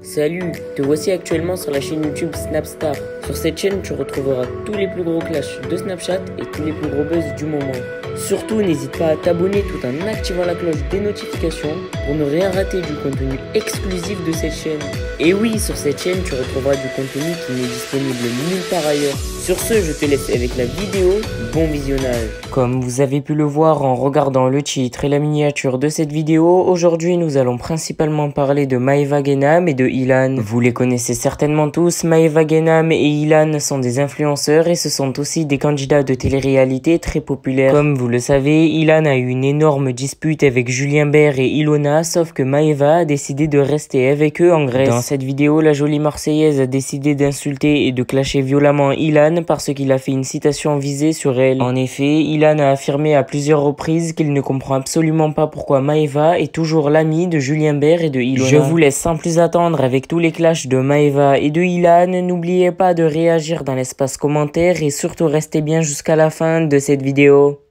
Salut, te voici actuellement sur la chaîne YouTube Snapstar. Sur cette chaîne, tu retrouveras tous les plus gros clashs de Snapchat et tous les plus gros buzz du moment. Surtout, n'hésite pas à t'abonner tout en activant la cloche des notifications pour ne rien rater du contenu exclusif de cette chaîne. Et oui, sur cette chaîne, tu retrouveras du contenu qui n'est disponible nulle part ailleurs. Sur ce, je te laisse avec la vidéo. Bon visionnage. Comme vous avez pu le voir en regardant le titre et la miniature de cette vidéo, aujourd'hui nous allons principalement parler de Maeva Genam et de Ilan. Vous les connaissez certainement tous, Maeva Genam et Ilan sont des influenceurs et ce sont aussi des candidats de télé-réalité très populaires. Comme vous le savez, Ilan a eu une énorme dispute avec Julien Bert et Ilona, sauf que Maeva a décidé de rester avec eux en Grèce. Dans cette vidéo, la jolie Marseillaise a décidé d'insulter et de clasher violemment Ilan parce qu'il a fait une citation visée sur elle. En effet, Ilan a affirmé à plusieurs reprises qu'il ne comprend absolument pas pourquoi Maeva est toujours l'amie de Julien Bert et de Ilona. Je vous laisse sans plus attendre avec tous les clashs de Maeva et de Ilan. N'oubliez pas de réagir dans l'espace commentaire et surtout restez bien jusqu'à la fin de cette vidéo.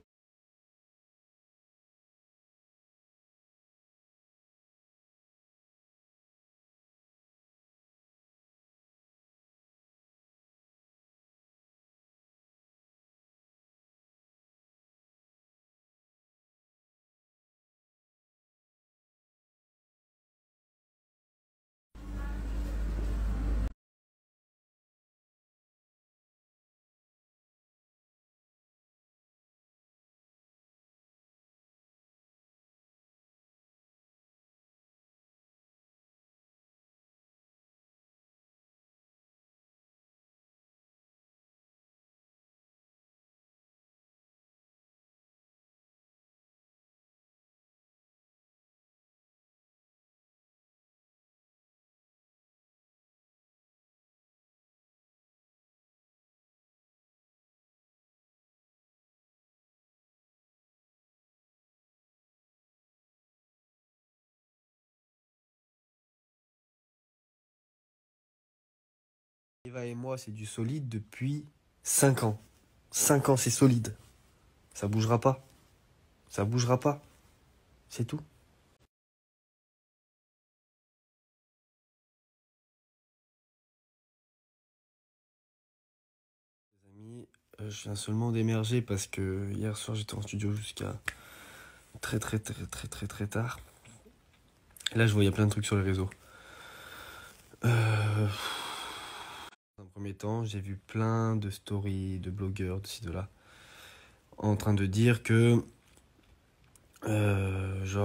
Eva et moi, c'est du solide depuis 5 ans. 5 ans, c'est solide. Ça bougera pas. Ça bougera pas. C'est tout. Les amis, je viens seulement d'émerger parce que hier soir, j'étais en studio jusqu'à très tard. Et là, je voyais plein de trucs sur les réseaux. Dans un premier temps, j'ai vu plein de stories de blogueurs de ci, de là, en train de dire que, je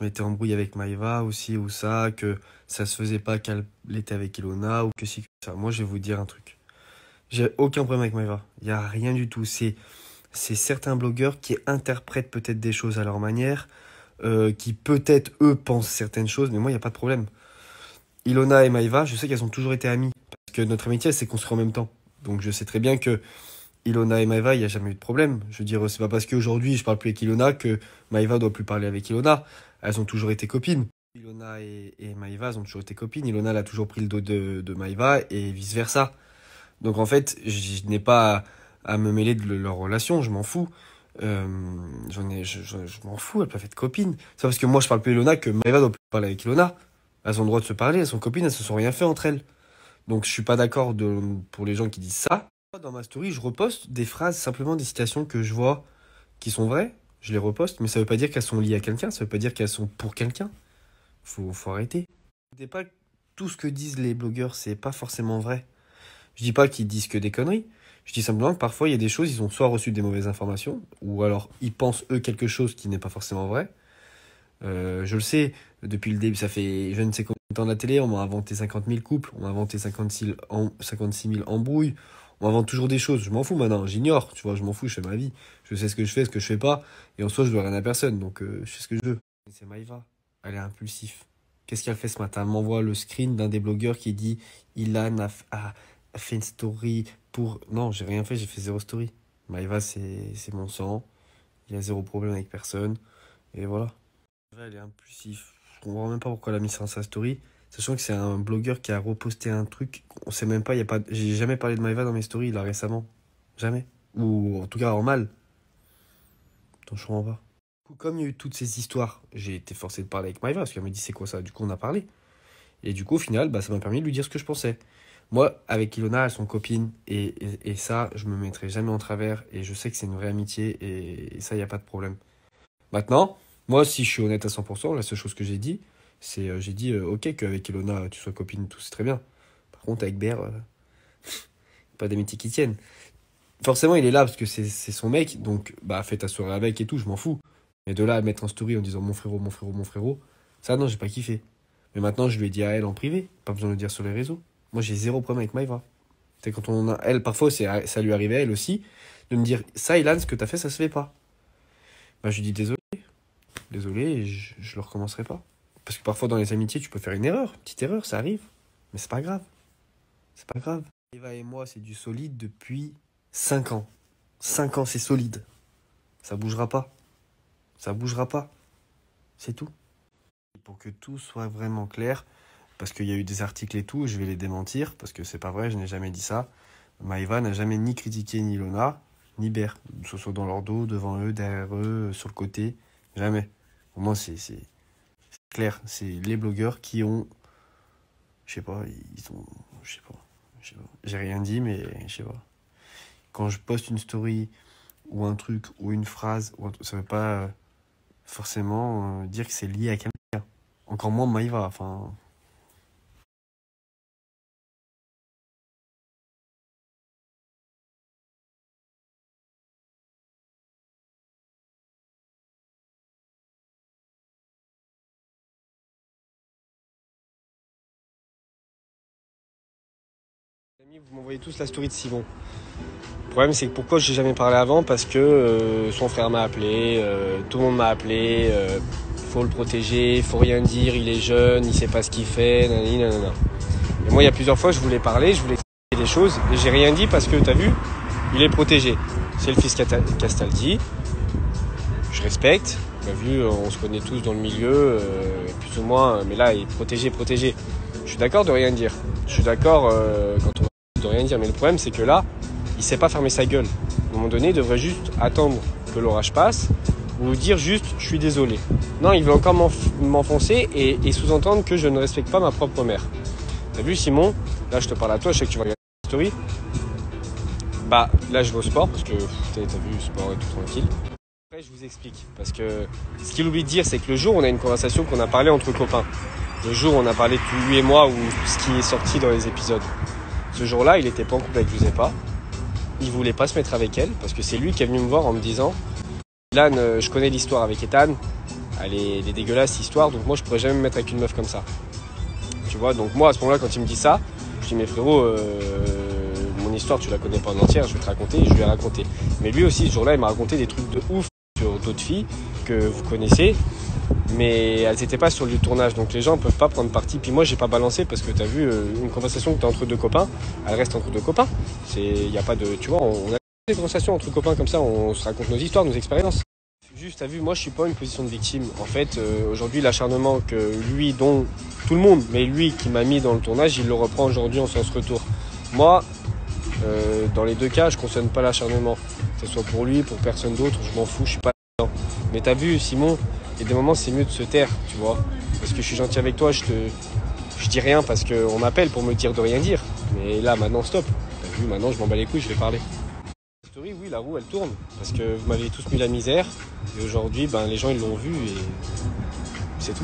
m'étais embrouillé avec Maeva aussi, ou ça, que ça se faisait pas qu'elle était avec Ilona, ou que si, que ça. Moi, je vais vous dire un truc. J'ai aucun problème avec Maeva. Il n'y a rien du tout. C'est certains blogueurs qui interprètent peut-être des choses à leur manière, qui peut-être, eux, pensent certaines choses, mais moi, il n'y a pas de problème. Ilona et Maeva, je sais qu'elles ont toujours été amies, parce que notre amitié, elle s'est construite en même temps. Donc, je sais très bien que Ilona et Maeva, il n'y a jamais eu de problème. Je veux dire, c'est pas parce qu'aujourd'hui je parle plus avec Ilona que Maeva doit plus parler avec Ilona. Elles ont toujours été copines. Ilona et Maeva, elles ont toujours été copines. Ilona, elle a toujours pris le dos de Maeva et vice-versa. Donc en fait, je n'ai pas à me mêler de leur relation, je m'en fous. Je m'en fous, elles peuvent être copines. C'est pas parce que moi je parle plus avec Ilona que Maeva doit plus parler avec Ilona. Elles ont le droit de se parler, elles sont copines, elles se sont rien fait entre elles. Donc je suis pas d'accord pour les gens qui disent ça. Dans ma story, je reposte des phrases, simplement des citations que je vois qui sont vraies. Je les reposte, mais ça veut pas dire qu'elles sont liées à quelqu'un, ça veut pas dire qu'elles sont pour quelqu'un. Faut arrêter. Je dis pas que tout ce que disent les blogueurs, c'est pas forcément vrai. Je dis pas qu'ils disent que des conneries. Je dis simplement que parfois, il y a des choses, ils ont soit reçu des mauvaises informations, ou alors ils pensent eux quelque chose qui n'est pas forcément vrai. Je le sais, depuis le début, ça fait je ne sais combien de temps de la télé, on m'a inventé 50 000 couples, on m'a inventé 56 000 embrouilles, on invente toujours des choses. Je m'en fous maintenant, j'ignore, tu vois, je m'en fous, je fais ma vie. Je sais ce que je fais, ce que je fais pas, et en soi, je dois rien à personne, donc je fais ce que je veux. C'est Maïva, elle est impulsive. Qu'est-ce qu'elle fait ce matin? Elle m'envoie le screen d'un des blogueurs qui dit Ilan a fait une story pour. Non, j'ai rien fait, j'ai fait zéro story. Maïva, c'est mon sang, il y a zéro problème avec personne, et voilà. Elle est impulsive. Je comprends même pas pourquoi elle a mis ça dans sa story. Sachant que c'est un blogueur qui a reposté un truc. On sait même pas, j'ai jamais parlé de Maeva dans mes stories là récemment. Jamais. Ou en tout cas en mal. Donc je comprends pas. Du coup, comme il y a eu toutes ces histoires, j'ai été forcé de parler avec Maeva parce qu'elle me dit c'est quoi ça. Du coup on a parlé. Et du coup, au final, bah, ça m'a permis de lui dire ce que je pensais. Moi, avec Ilona, elles sont copines, et ça, je me mettrai jamais en travers, et je sais que c'est une vraie amitié, et ça, il n'y a pas de problème. Maintenant, moi, si je suis honnête à 100%, la seule chose que j'ai dit, c'est, j'ai dit, ok, qu'avec Ilona, tu sois copine, tout, c'est très bien. Par contre, avec Ber, pas d'amitié qui tienne. Forcément, il est là parce que c'est son mec, donc bah fais ta soirée avec et tout, je m'en fous. Mais de là à mettre en story en disant mon frérot, mon frérot, mon frérot, ça non, j'ai pas kiffé. Mais maintenant, je lui ai dit à elle en privé, pas besoin de le dire sur les réseaux. Moi, j'ai zéro problème avec Maïva. C'est quand on a, elle, parfois, ça lui arrivait, elle aussi, de me dire ça, Ilan, ce que t'as fait, ça se fait pas. Bah, je lui dis désolé, et je le recommencerai pas. Parce que parfois, dans les amitiés, tu peux faire une erreur, petite erreur, ça arrive. Mais c'est pas grave. C'est pas grave. Maïva et moi, c'est du solide depuis 5 ans. 5 ans, c'est solide. Ça bougera pas. Ça bougera pas. C'est tout. Pour que tout soit vraiment clair, parce qu'il y a eu des articles et tout, je vais les démentir, parce que c'est pas vrai, je n'ai jamais dit ça. Maïva n'a jamais ni critiqué ni Ilona, ni Ber. Que ce soit dans leur dos, devant eux, derrière eux, sur le côté. Jamais. Au moins, c'est clair. C'est les blogueurs qui ont... Je sais pas, ils ont... Je sais pas. J'ai rien dit, mais je sais pas. Quand je poste une story ou un truc ou une phrase, ça veut pas forcément dire que c'est lié à quelqu'un. Encore moins Maïva. Enfin. Vous m'envoyez tous la story de Simon. Le problème, c'est que pourquoi je n'ai jamais parlé avant? Parce que son frère m'a appelé, tout le monde m'a appelé, faut le protéger, faut rien dire, il est jeune, il sait pas ce qu'il fait, nanani, nanana. Et moi, il y a plusieurs fois, je voulais parler, je voulais expliquer des choses, et j'ai rien dit parce que, t'as vu, il est protégé. C'est le fils Castaldi, je respecte, t'as vu, on se connaît tous dans le milieu, plus ou moins, mais là, il est protégé. Je suis d'accord de rien dire, je suis d'accord quand on de rien dire, mais le problème, c'est que là, il sait pas fermer sa gueule. À un moment donné, il devrait juste attendre que l'orage passe ou dire juste je suis désolé. Non, il veut encore m'enfoncer et sous-entendre que je ne respecte pas ma propre mère. T'as vu Simon? Là, je te parle à toi, je sais que tu vas regarder la story. Bah, là, je vais au sport parce que t'as vu, sport et tout tranquille. Après, je vous explique parce que ce qu'il oublie de dire, c'est que le jour où on a une conversation qu'on a parlé entre copains, le jour où on a parlé de lui et moi ou ce qui est sorti dans les épisodes, ce jour-là, il était pas en couple avec Giuseppa. Il voulait pas se mettre avec elle parce que c'est lui qui est venu me voir en me disant Ilan, je connais l'histoire avec Ethan, elle est dégueulasse l'histoire, donc moi je pourrais jamais me mettre avec une meuf comme ça. Tu vois, donc moi à ce moment-là, quand il me dit ça, je dis mais frérot, mon histoire tu la connais pas en entière, je vais te raconter, et je lui ai raconté. Mais lui aussi ce jour-là, il m'a raconté des trucs de ouf sur d'autres filles que vous connaissez, mais elles n'étaient pas sur le lieu de tournage, donc les gens peuvent pas prendre parti. Puis moi j'ai pas balancé parce que t'as vu une conversation que t'as entre deux copains, elle reste entre deux copains. Il y a pas de, tu vois, on a des conversations entre copains comme ça, on se raconte nos histoires, nos expériences. Juste, t'as vu, moi je suis pas une position de victime. En fait, aujourd'hui l'acharnement que lui, dont tout le monde, mais lui qui m'a mis dans le tournage, il le reprend aujourd'hui en sens retour. Moi, dans les deux cas, je cautionne pas l'acharnement, que ce soit pour lui, pour personne d'autre, je m'en fous, je suis pas là-dedans. Mais t'as vu, Simon, il y a des moments c'est mieux de se taire, tu vois, parce que je suis gentil avec toi, je dis rien parce qu'on m'appelle pour me dire de rien dire. Mais là maintenant stop, t'as vu, maintenant je m'en bats les couilles, je vais parler. La story, oui, la roue elle tourne, parce que vous m'avez tous mis la misère, et aujourd'hui ben, les gens ils l'ont vu et c'est tout.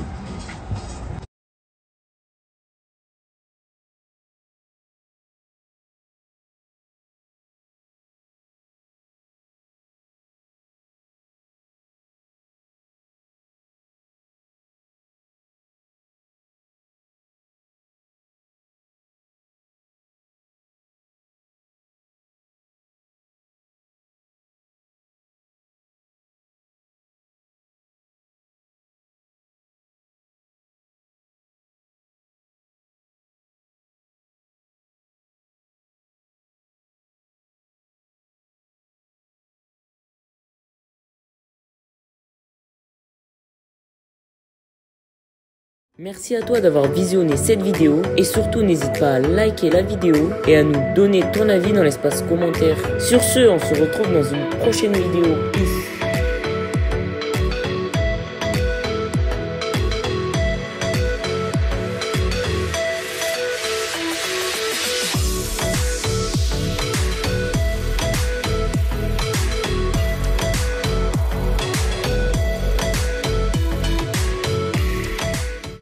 Merci à toi d'avoir visionné cette vidéo et surtout n'hésite pas à liker la vidéo et à nous donner ton avis dans l'espace commentaire. Sur ce, on se retrouve dans une prochaine vidéo. Peace.